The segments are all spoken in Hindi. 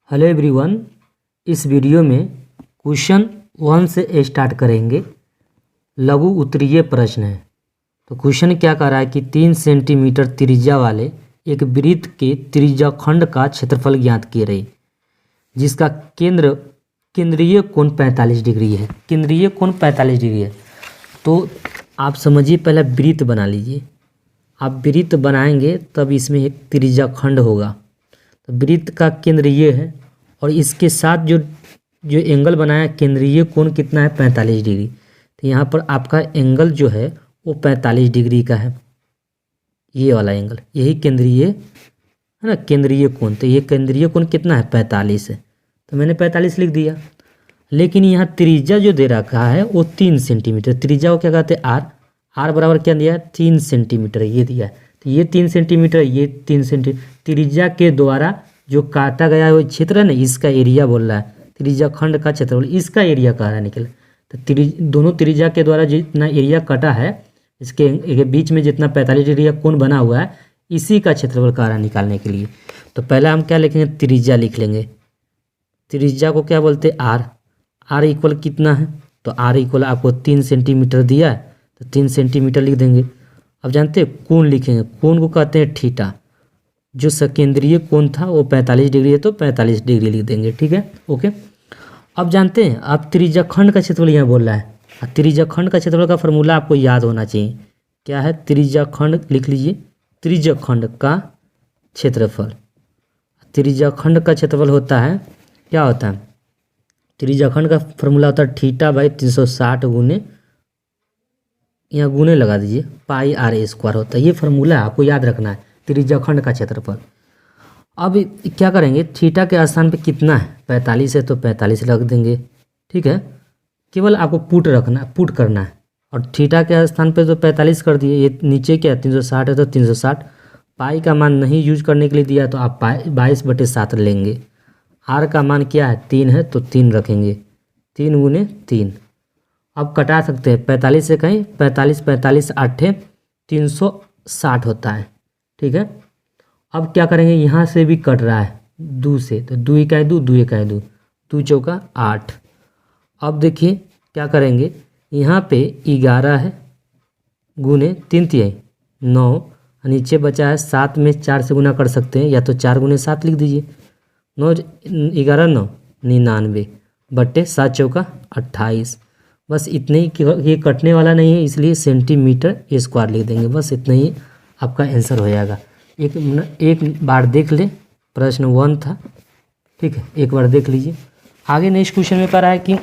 Hello everyone. इस वीडियो में क्वेश्चन 1 से स्टार्ट करेंगे। लघु उत्तरीय प्रश्न है। तो क्वेश्चन क्या कह रहा है कि 3 सेंटीमीटर त्रिज्या वाले एक वृत्त के त्रिज्याखंड का क्षेत्रफल ज्ञात किए रहे, जिसका केंद्रीय कोण 45 डिग्री है। केंद्रीय कोण 45 डिग्री है। तो आप समझिए, पहले वृत्त बना लीजिए। आप वृत्त बनाएंगे तब इसमें एक त्रिज्याखंड होगा। तो वृत्त का केंद्र ये है और इसके साथ जो एंगल बनाया, केंद्रीय कोण कितना है 45 डिग्री। तो यहाँ पर आपका एंगल जो है वो 45 डिग्री का है। ये वाला एंगल, यही केंद्रीय है ना, केंद्रीय कोण। तो ये केंद्रीय कोण कितना है 45 है। तो मैंने 45 लिख दिया। लेकिन यहाँ त्रिज्या जो दे रखा है वो 3 सेंटीमीटर। त्रिज्या को क्या कहते हैं आर बराबर क्या दिया है 3 सेंटीमीटर ये दिया है। तो ये 3 सेंटीमीटर, ये 3 सेंटीमीटर त्रिज्या के द्वारा जो काटा गया है वो क्षेत्र है ना, इसका एरिया बोल रहा है। त्रिज्याखंड का क्षेत्रफल, इसका एरिया कह रहा है निकल। तो दोनों त्रिज्या के द्वारा जितना एरिया कटा है, इसके बीच में जितना 45 डिग्री का कोण बना हुआ है, इसी का क्षेत्रफल कह रहा है निकालने के लिए। तो पहले हम क्या लिखेंगे, त्रिज्या लिख लेंगे। त्रिज्या को क्या बोलते हैं आर इक्वल कितना है, तो आर इक्वल आपको 3 सेंटीमीटर दिया है, तो 3 सेंटीमीटर लिख देंगे। अब जानते हैं कोण लिखेंगे, कोण को कहते हैं थीटा। जो सकेंद्रीय कोण था वो 45 डिग्री है, तो 45 डिग्री लिख देंगे। ठीक है, ओके। अब जानते हैं आप त्रिज्याखंड का क्षेत्रफल यहाँ बोल रहा है। त्रिज्याखंड का क्षेत्रफल का फॉर्मूला आपको याद होना चाहिए। क्या है, त्रिज्याखंड लिख लीजिए। त्रिज्याखंड का क्षेत्रफल, त्रिज्याखंड का क्षेत्रफल होता है, क्या होता है, त्रिज्याखंड का फॉर्मूला होता है थीटा बाई 360 गुने, यहाँ गुने लगा दीजिए, पाई आर स्क्वायर होता है। ये फार्मूला आपको याद रखना है, त्रिज्याखंड का क्षेत्रफल। अब क्या करेंगे, थीटा के स्थान पे कितना है 45 है, तो 45 रख देंगे। ठीक है, केवल आपको पुट करना है। और थीटा के स्थान पे तो 45 कर दिए। ये नीचे क्या है 360 है, तो 360। पाई का मान नहीं यूज करने के लिए दिया, तो आप 22/7 लेंगे। आर का मान क्या है 3 है, तो 3 रखेंगे। 3 गुने 3। अब कटा सकते हैं 45 से कहीं 45 8 360 होता है। ठीक है, अब क्या करेंगे, यहाँ से भी कट रहा है 2 से, तो 2 इकाई 2, 2 इकाई 2, 2 चौका 8। अब देखिए क्या करेंगे, यहाँ पे 11 है गुने 3 तिहाई 9, नीचे बचा है 7 में 4 से गुना कर सकते हैं, या तो 4 गुने 7 लिख दीजिए। 9 11 9 99 बट्टे 7 चौका 28। बस इतने ही, ये कटने वाला नहीं है इसलिए सेंटीमीटर स्क्वायर लिख देंगे। बस इतना ही आपका आंसर हो जाएगा। एक बार देख ले, प्रश्न 1 था। ठीक है, एक बार देख लीजिए। आगे नेक्स्ट क्वेश्चन में कह रहा है कि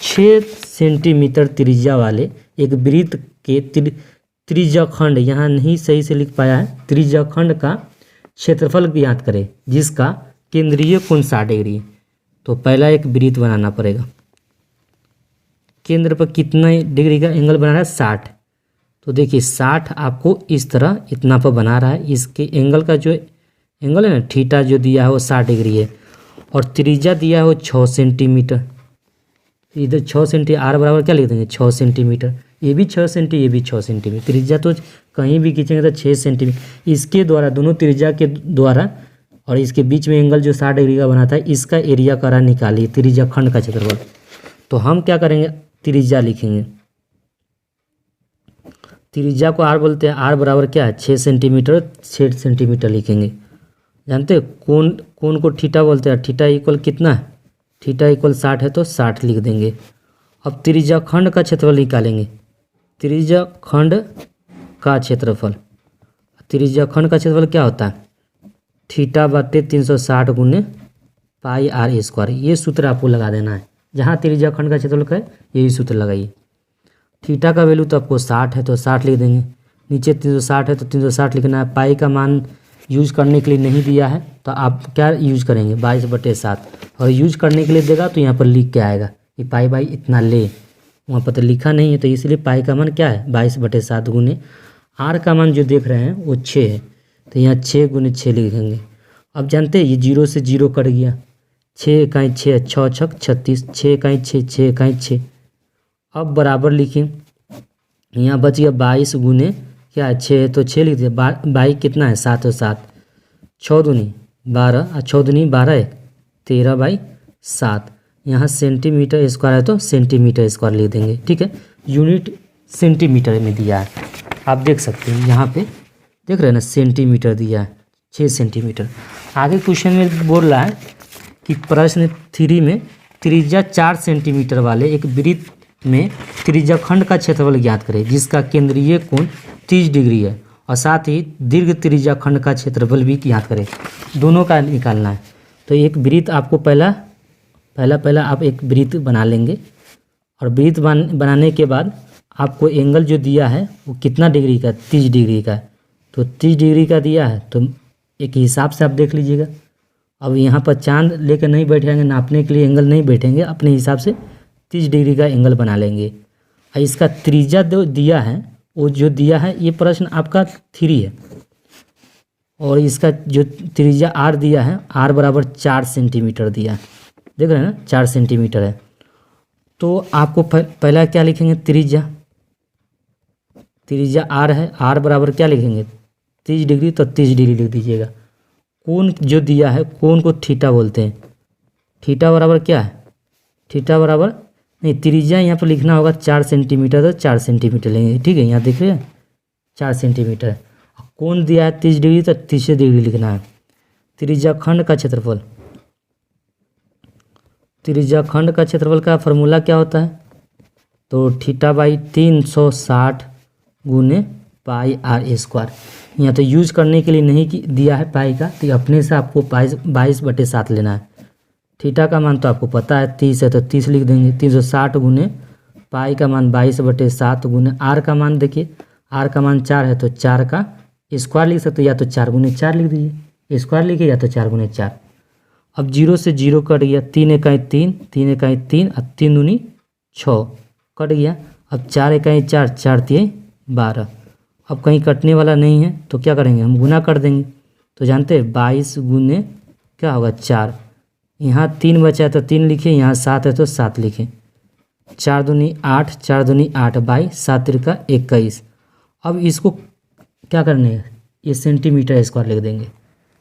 6 सेंटीमीटर त्रिज्या वाले एक वृत्त के त्रिज्याखंड, यहाँ नहीं सही से लिख पाया है, त्रिज्याखंड का क्षेत्रफल ज्ञात करें, जिसका केंद्रीय कोण 60 डिग्री। तो पहला एक वृत्त बनाना पड़ेगा। केंद्र पर कितना डिग्री का एंगल बना रहा है 60। तो देखिए 60 आपको इस तरह इतना पर बना रहा है। इसके एंगल का जो एंगल है ना, थीटा जो दिया है वो 60 डिग्री है, और त्रिज्या दिया है वो 6 सेंटीमीटर। इधर 6 सेंटीमीटर, आर बराबर क्या लिख देंगे 6 सेंटीमीटर। ये भी 6 सेंटीमीटर, ये भी 6 सेंटीमीटर। त्रिज्या तो कहीं भी खींचेंगे तो 6 सेंटीमीटर। इसके द्वारा, दोनों त्रिज्या के द्वारा, और इसके बीच में एंगल जो 60 डिग्री का बना था, इसका एरिया करा निकालिए, त्रिज्याखंड का क्षेत्रफल। तो हम क्या करेंगे, त्रिज्या लिखेंगे। त्रिज्या को आर बोलते हैं। आर बराबर क्या है 6 सेंटीमीटर, 6 सेंटीमीटर लिखेंगे। जानते हैं कोण को थीटा बोलते हैं। थीटा इक्वल कितना है, थीटा इक्वल 60 है, तो 60 लिख देंगे। अब त्रिज्याखंड का क्षेत्रफल निकालेंगे। त्रिज्याखंड का क्षेत्रफल, त्रिज्याखंड का क्षेत्रफल क्या होता है, थीटा बटे 360 गुने पाई आर स्क्वायर। ये सूत्र आपको लगा देना है। जहाँ त्रिज्याखंड का क्षेत्रफल का है यही सूत्र लगाइए। थीटा का वैल्यू तो आपको 60 है, तो 60 लिख देंगे। नीचे 360 है, तो 360 लिखना है। पाई का मान यूज करने के लिए नहीं दिया है, तो आप क्या यूज करेंगे 22/7। और यूज करने के लिए देगा तो यहाँ पर लिख के आएगा कि पाई बाई इतना ले। वहाँ पर तो लिखा नहीं है, तो इसलिए पाई का मान क्या है 22/7 गुने। आर का मान जो देख रहे हैं वो 6 है, तो यहाँ 6 गुने 6 लिखेंगे। अब जानते हैं ये 0 से 0 कट गया। 6 इकाई 6, 6 छक 36, 6 इकाई 6, 6 इकाई 6। अब बराबर लिखें, यहाँ बच गया 22 गुने क्या है 6, तो 6 लिख दिया। 22 कितना है 7 और 7, 6 दूनी 12, और 6 दूनी 12 है 13/7। यहाँ सेंटीमीटर स्क्वायर है तो सेंटीमीटर स्क्वायर लिख देंगे, ठीक है। यूनिट सेंटीमीटर में दिया है, आप देख सकते हैं यहाँ पे देख रहे हैं ना, सेंटीमीटर दिया है 6 सेंटीमीटर। आगे क्वेश्चन में बोल रहा है कि प्रश्न 3 में त्रिज्या 4 सेंटीमीटर वाले एक वृत्त में त्रिज्याखंड का क्षेत्रफल ज्ञात करें जिसका केंद्रीय कोण 30 डिग्री है और साथ ही दीर्घ त्रिज्याखंड का क्षेत्रफल भी ज्ञात करें। दोनों का निकालना है। तो एक वृत्त आपको पहला आप एक वृत्त बना लेंगे और वृत्त बनाने के बाद आपको एंगल जो दिया है वो कितना डिग्री का, 30 डिग्री का है। तो 30 डिग्री का दिया है तो एक हिसाब से आप देख लीजिएगा। अब यहाँ पर चांद लेकर नहीं बैठेंगे, नापने के लिए एंगल नहीं बैठेंगे, अपने हिसाब से 30 डिग्री का एंगल बना लेंगे। और इसका त्रिज्या जो दिया है वो जो दिया है, ये प्रश्न आपका 3 है और इसका जो त्रिज्या r दिया है, r बराबर 4 सेंटीमीटर दिया है, देख रहे हैं ना 4 सेंटीमीटर है। तो आपको पहला क्या लिखेंगे, त्रिज्या r है, r बराबर क्या लिखेंगे 30 डिग्री, तो 30 डिग्री लिख दीजिएगा। कोण जो दिया है, कोण को थीटा बोलते हैं। थीटा बराबर क्या है, थीटा बराबर नहीं, त्रिज्या यहाँ पर लिखना होगा 4 सेंटीमीटर, तो 4 सेंटीमीटर लेंगे, ठीक है। यहाँ देख रहे हैं 4 सेंटीमीटर है। कोण दिया है 30 डिग्री, तो 30 डिग्री लिखना है। त्रिज्याखंड का क्षेत्रफल, त्रिज्याखंड का क्षेत्रफल का फॉर्मूला क्या होता है, तो θ/360 गुने पाई r स्क्वायर। यहाँ तो यूज करने के लिए नहीं दिया है पाई का, तो अपने से आपको 22/7 लेना है। थीटा का मान तो आपको पता है 30 है, तो 30 लिख देंगे। 360 गुने पाई का मान 22/7 गुने r का मान, देखिए r का मान 4 है तो 4 का स्क्वायर लिख सकते, या तो 4 गुने 4 लिख दीजिए, स्क्वायर लिखिए या तो 4 गुने 4। अब 0 से 0 कट गया, 3 इकाई 3, 3 इकाई 3, अब 3 दूनी 6 कट गया। अब 4 इकाई 4, 4 तिहाई 12। अब कहीं कटने वाला नहीं है तो क्या करेंगे, हम गुना कर देंगे। तो जानते हैं 22 गुने क्या होगा 4, यहाँ 3 बचा है तो 3 लिखे, यहाँ 7 है तो 7 लिखें। 4 दूनी 8, 4 दूनी 8, 22, 7 तिरका 21। अब इसको क्या करने है, ये सेंटीमीटर स्क्वायर लिख देंगे,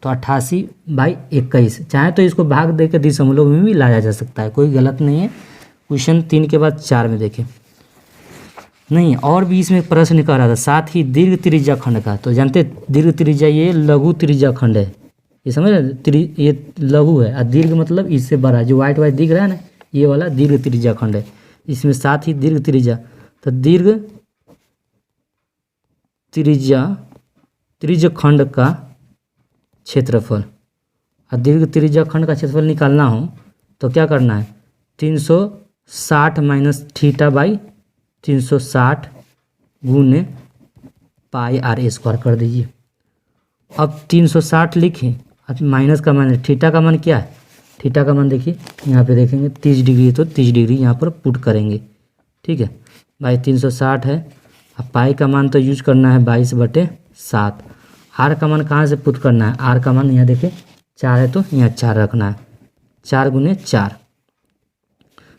तो 88/21। चाहे तो इसको भाग देकर दशमलव में भी लाया जा सकता है, कोई गलत नहीं है। क्वेश्चन 3 के बाद 4 में देखें, नहीं और भी इसमें प्रश्न कर रहा था, साथ ही दीर्घ त्रिज्याखंड का। तो जानते दीर्घ त्रिज्या, ये लघु त्रिज्याखंड है, ये समझ रहे, ये लघु है और दीर्घ मतलब इससे बड़ा, जो वाइट दिख रहा है ना, ये वाला दीर्घ त्रिज्याखंड है। इसमें साथ ही दीर्घ त्रिज्या, तो दीर्घ त्रिज्याखंड का क्षेत्रफल, और दीर्घ त्रिज्याखंड का क्षेत्रफल निकालना हो तो क्या करना है, 360 माइनस θ/360 गुने पाई r स्क्वायर कर दीजिए। अब 360 लिखें, अब माइनस का मान, थीटा का मान क्या है, थीटा का मान देखिए यहाँ पे देखेंगे 30 डिग्री, तो 30 डिग्री यहाँ पर पुट करेंगे, ठीक है भाई। 360 है, अब पाई का मान तो यूज करना है 22/7। आर का मान कहाँ से पुट करना है, आर का मान यहाँ देखिए 4 है तो यहाँ 4 रखना है, 4 गुने 4।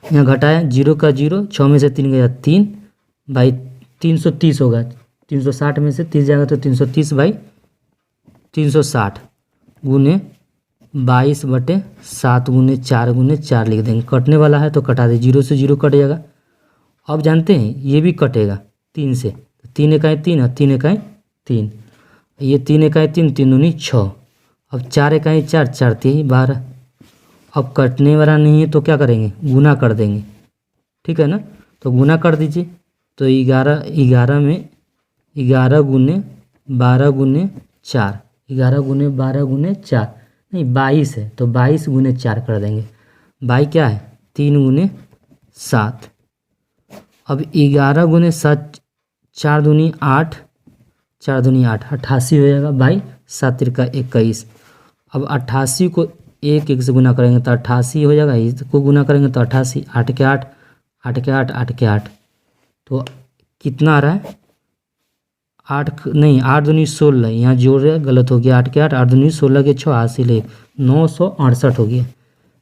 यहाँ घटाया 0 का 0, 6 में से 3 गया 3 बाई 330 होगा। 360 में से 30 जाएगा तो 330/360 गुने 22/7 गुने 4 लिख देंगे। कटने वाला है तो कटा दे, 0 से 0 कट जाएगा। अब जानते हैं ये भी कटेगा 3 से, 3 इकाई 3 और 3 इकाई 3, ये 3 इकाई 3, 3 दूनी 6। अब 4 इकाई 4, 4 तिहाई 12। अब कटने वाला नहीं है तो क्या करेंगे, गुना कर देंगे, ठीक है ना। तो गुना कर दीजिए, तो 11 में 11 गुने 12 गुने 4, 11 गुने 12 गुने 4 नहीं 22 है तो 22 गुने 4 कर देंगे। बाई क्या है 3 गुने 7। अब 11 गुने 7, 4 दूनी 8, 4 दूनी 8, 88 हो जाएगा बाई 7 तिरका 21। अब 88 को 1 से गुना करेंगे तो 88 हो जाएगा, इसको गुना करेंगे तो 88, 8 के 8, 8 के 8, 8 के 8, तो कितना आ रहा है 8 नहीं 8 दूनी 16, यहाँ जोड़ रहे गलत हो गया, 8 के 8, 8 दूनी 16 के 6, 80 ले 968 हो गया,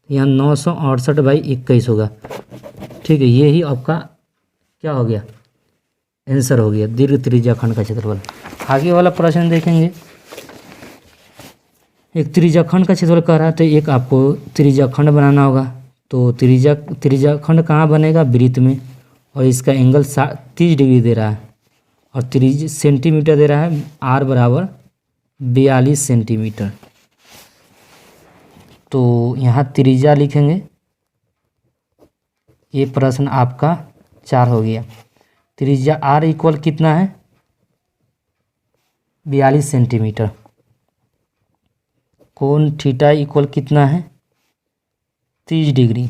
यहाँ 968/21 होगा, ठीक है। ये ही आपका क्या हो गया, आंसर हो गया, दीर्घ त्रिज्याखंड का क्षेत्रफल। आगे वाला प्रश्न देखेंगे, एक त्रिज्याखंड का क्षेत्रफल कह रहा है तो एक आपको त्रिज्याखंड बनाना होगा। तो त्रिज्याखंड कहाँ बनेगा? वृत्त में। और इसका एंगल 30 डिग्री दे रहा है और 30 सेंटीमीटर दे रहा है। आर बराबर 42 सेंटीमीटर। तो यहाँ त्रिज्या लिखेंगे। ये प्रश्न आपका 4 हो गया। त्रिज्या आर इक्वल कितना है? 42 सेंटीमीटर। कोण थीटा इक्वल कितना है? 30 डिग्री।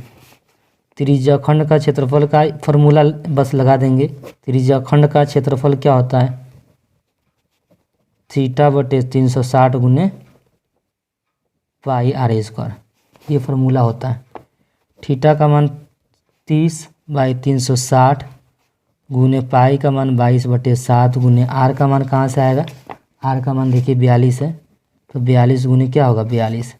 त्रिज्याखंड का क्षेत्रफल का फॉर्मूला बस लगा देंगे। त्रिज्याखंड का क्षेत्रफल क्या होता है? थीटा बटे 360 गुने पाई आर स्क्वायर, ये फार्मूला होता है। थीटा का मान 30/360 गुने पाई का मान 22/7 गुने आर का मान कहाँ से आएगा? आर का मान देखिए 42 है, तो 42 गुने क्या होगा? 42।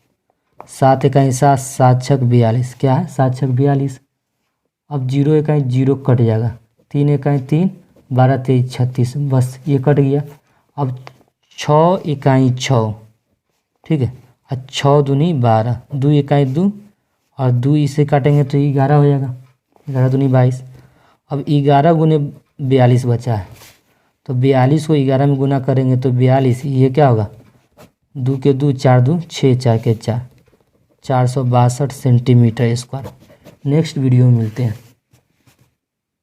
7 इकाई 7, 7 छक 42, क्या है? 7 छक 42। अब 0 इकाई 0 कट जाएगा, 3 इकाई 3, 12 23 36, बस ये कट गया। अब 6 इकाई 6, ठीक है। और 6 दूनी 12, 2 इकाई 2 और 2 इसे काटेंगे तो 11 हो जाएगा, 11 दूनी 22। अब 11 गुने 42 बचा है, तो 42 को 11 में गुना करेंगे तो 42, ये क्या होगा? 2 के 2 4 2 6 4 के 4, 462 सेंटीमीटर स्क्वायर। नेक्स्ट वीडियो में मिलते हैं।